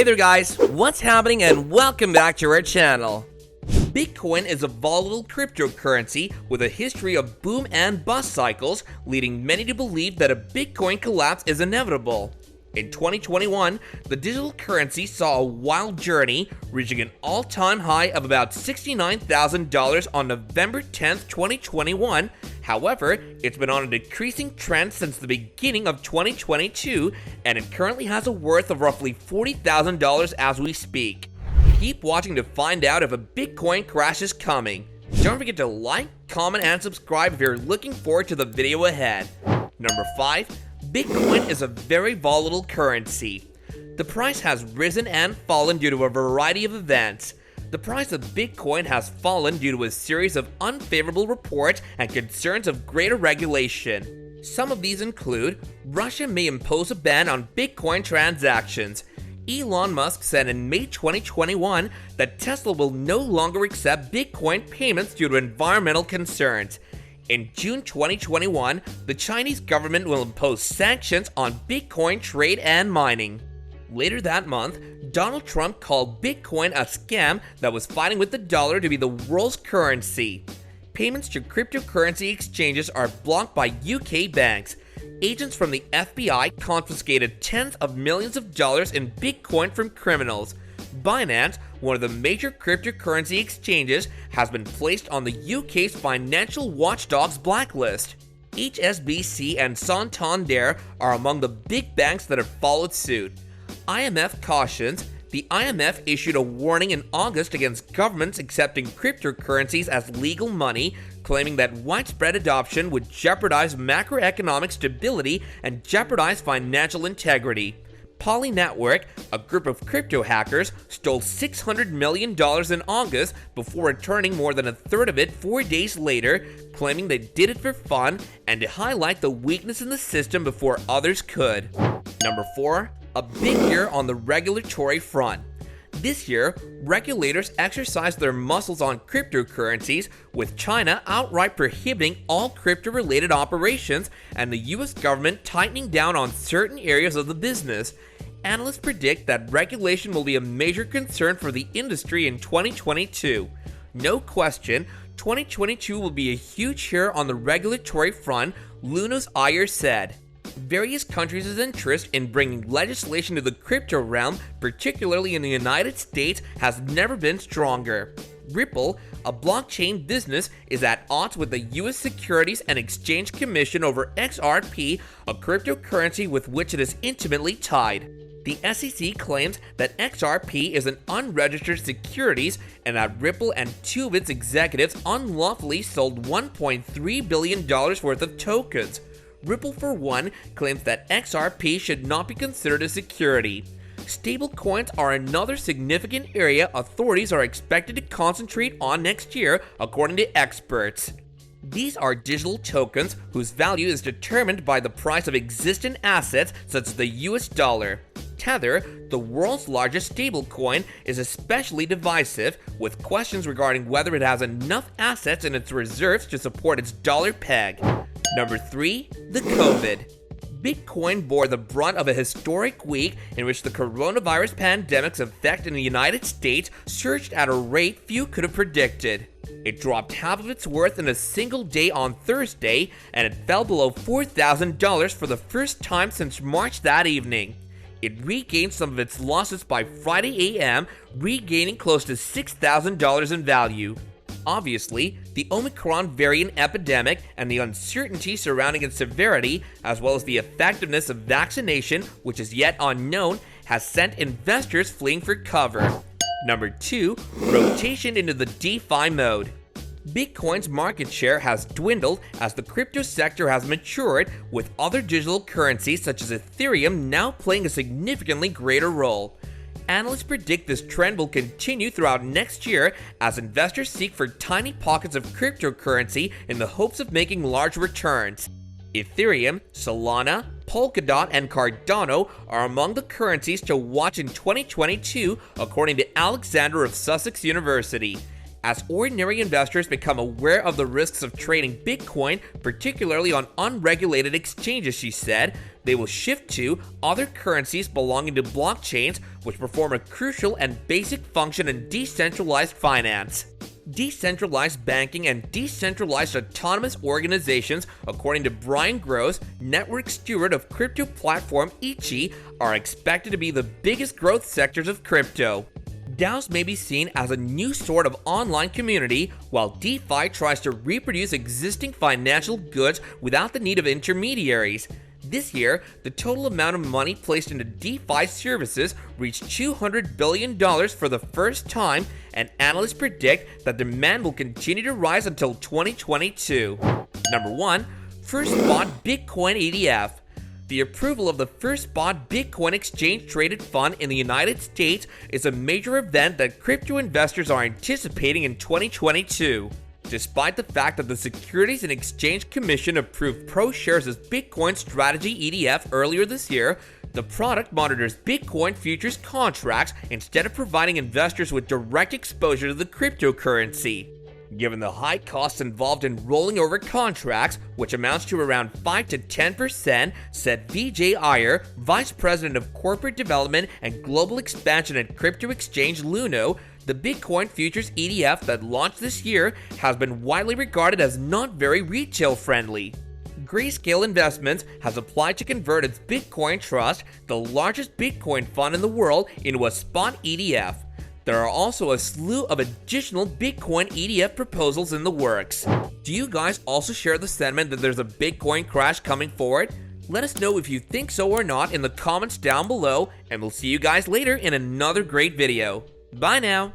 Hey there guys, what's happening and welcome back to our channel. Bitcoin is a volatile cryptocurrency with a history of boom and bust cycles, leading many to believe that a Bitcoin collapse is inevitable. In 2021, the digital currency saw a wild journey, reaching an all-time high of about $69,000 on November 10th, 2021. However, it's been on a decreasing trend since the beginning of 2022, and it currently has a worth of roughly $40,000 as we speak. Keep watching to find out if a Bitcoin crash is coming. Don't forget to like, comment, and subscribe if you're looking forward to the video ahead. Number 5. Bitcoin is a very volatile currency. The price has risen and fallen due to a variety of events. The price of Bitcoin has fallen due to a series of unfavorable reports and concerns of greater regulation. Some of these include Russia may impose a ban on Bitcoin transactions. Elon Musk said in May 2021 that Tesla will no longer accept Bitcoin payments due to environmental concerns. In June 2021, the Chinese government will impose sanctions on Bitcoin trade and mining. Later that month, Donald Trump called Bitcoin a scam that was fighting with the dollar to be the world's currency. Payments to cryptocurrency exchanges are blocked by UK banks. Agents from the FBI confiscated tens of millions of dollars in Bitcoin from criminals. Binance, one of the major cryptocurrency exchanges, has been placed on the UK's financial watchdog's blacklist. HSBC and Santander are among the big banks that have followed suit. IMF cautions. The IMF issued a warning in August against governments accepting cryptocurrencies as legal money, claiming that widespread adoption would jeopardize macroeconomic stability and jeopardize financial integrity. Poly Network, a group of crypto hackers, stole $600 million in August before returning more than a third of it 4 days later, claiming they did it for fun and to highlight the weakness in the system before others could. Number 4. A big year on the regulatory front. This year, regulators exercised their muscles on cryptocurrencies, with China outright prohibiting all crypto-related operations and the US government tightening down on certain areas of the business. Analysts predict that regulation will be a major concern for the industry in 2022. No question, 2022 will be a huge year on the regulatory front, Lunos Iyer said. Various countries' interest in bringing legislation to the crypto realm, particularly in the United States, has never been stronger. Ripple, a blockchain business, is at odds with the US Securities and Exchange Commission over XRP, a cryptocurrency with which it is intimately tied. The SEC claims that XRP is an unregistered securities and that Ripple and two of its executives unlawfully sold $1.3 billion worth of tokens. Ripple, for one, claims that XRP should not be considered a security. Stablecoins are another significant area authorities are expected to concentrate on next year, according to experts. These are digital tokens whose value is determined by the price of existing assets such as the US dollar. Tether, the world's largest stablecoin, is especially divisive, with questions regarding whether it has enough assets in its reserves to support its dollar peg. Number 3. The COVID. Bitcoin bore the brunt of a historic week in which the coronavirus pandemic's effect in the United States surged at a rate few could have predicted. It dropped half of its worth in a single day on Thursday, and it fell below $4,000 for the first time since March that evening. It regained some of its losses by Friday AM, regaining close to $6,000 in value. Obviously, the Omicron variant epidemic and the uncertainty surrounding its severity, as well as the effectiveness of vaccination, which is yet unknown, has sent investors fleeing for cover. Number 2. Rotation into the DeFi mode. Bitcoin's market share has dwindled as the crypto sector has matured, with other digital currencies such as Ethereum now playing a significantly greater role. Analysts predict this trend will continue throughout next year as investors seek for tiny pockets of cryptocurrency in the hopes of making large returns. Ethereum, Solana, Polkadot, and Cardano are among the currencies to watch in 2022, according to Alexander of Sussex University. As ordinary investors become aware of the risks of trading Bitcoin, particularly on unregulated exchanges, she said, they will shift to other currencies belonging to blockchains, which perform a crucial and basic function in decentralized finance. Decentralized banking and decentralized autonomous organizations, according to Brian Gross, network steward of crypto platform Ichi, are expected to be the biggest growth sectors of crypto. DAOs may be seen as a new sort of online community, while DeFi tries to reproduce existing financial goods without the need of intermediaries. This year, the total amount of money placed into DeFi services reached $200 billion for the first time, and analysts predict that demand will continue to rise until 2022. Number 1. First Spot Bitcoin ETF. The approval of the First Spot Bitcoin exchange-traded fund in the United States is a major event that crypto investors are anticipating in 2022. Despite the fact that the Securities and Exchange Commission approved ProShares' Bitcoin Strategy ETF earlier this year, the product monitors Bitcoin futures contracts instead of providing investors with direct exposure to the cryptocurrency. Given the high costs involved in rolling over contracts, which amounts to around 5 to 10%, said Vijay Iyer, Vice President of Corporate Development and Global Expansion at crypto exchange Luno, the Bitcoin futures ETF that launched this year has been widely regarded as not very retail-friendly. Grayscale Investments has applied to convert its Bitcoin Trust, the largest Bitcoin fund in the world, into a spot ETF. There are also a slew of additional Bitcoin ETF proposals in the works. Do you guys also share the sentiment that there's a Bitcoin crash coming forward? Let us know if you think so or not in the comments down below, and we'll see you guys later in another great video. Bye now!